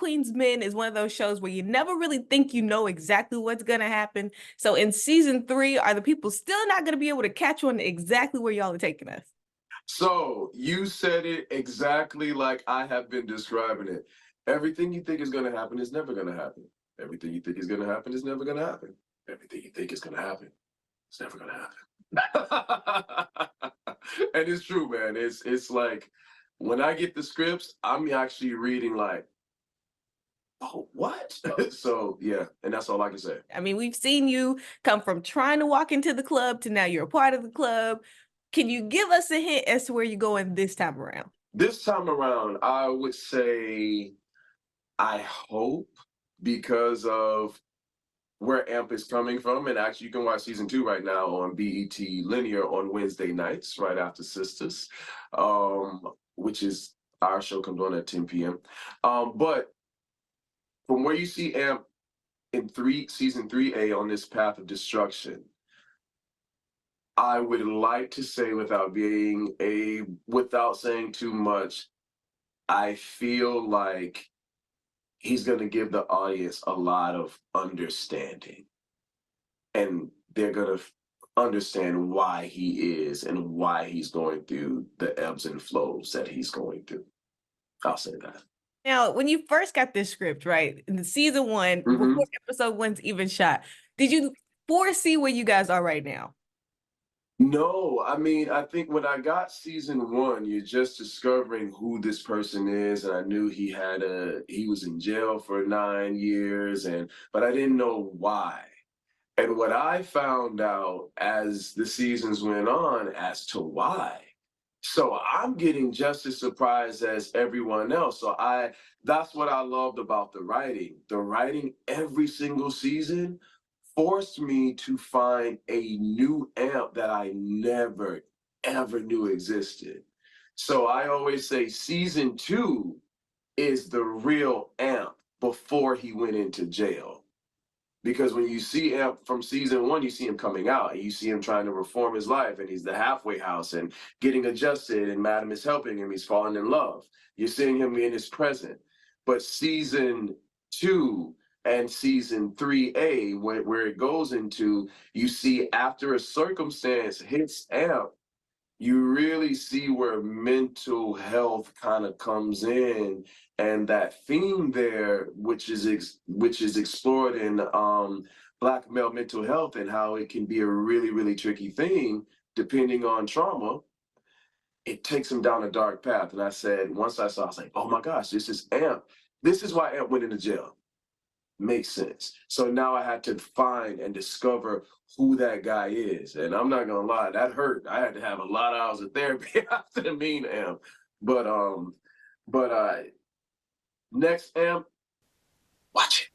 Queen's Men is one of those shows where you never really think you know exactly what's going to happen. So in season 3, are the people still not going to be able to catch on exactly where y'all are taking us? So you said it exactly like I have been describing it. Everything you think is going to happen is never going to happen. Everything you think is going to happen is never going to happen. Everything you think is going to happen, it's never going to happen. And it's true, man. It's like when I get the scripts, I'm actually reading like, oh, what? So yeah, and that's all I can say. I mean, we've seen you come from trying to walk into the club to now you're a part of the club. Can you give us a hint as to where you're going this time around? This time around, I would say I hope because of where AMP is coming from, and actually you can watch season 2 right now on BET Linear on Wednesday nights, right after Sisters, which is our show comes on at 10 p.m. But from where you see AMP in season 3A on this path of destruction, I would like to say without saying too much, I feel like he's going to give the audience a lot of understanding, and they're going to understand why he is and why he's going through the ebbs and flows that he's going through. I'll say that. Now, when you first got this script, right, in the season 1, Hmm. before episode 1's even shot, did you foresee where you guys are right now? No, I mean, I think when I got season 1, you're just discovering who this person is, and I knew he was in jail for 9 years, but I didn't know why. And what I found out as the seasons went on as to why. So I'm getting just as surprised as everyone else. That's what I loved about the writing. The writing every single season forced me to find a new AMP that I never, ever knew existed. So I always say season 2 is the real AMP before he went into jail. Because when you see him from season 1, you see him coming out and you see him trying to reform his life, and he's the halfway house and getting adjusted, and Madam is helping him. He's falling in love. You're seeing him in his present. But season 2 and season 3A, where it goes into, you see after a circumstance hits AMP, you really see where mental health kind of comes in, and that theme there, which is explored in Black male mental health, and how it can be a really, really tricky thing depending on trauma. It takes him down a dark path. And I said, once I was like, oh my gosh, this is AMP. This is why AMP went into jail. Makes sense. So now I had to find and discover who that guy is. And I'm not gonna lie, that hurt. I had to have a lot of hours of therapy after the mean AMP. But next AMP, watch it.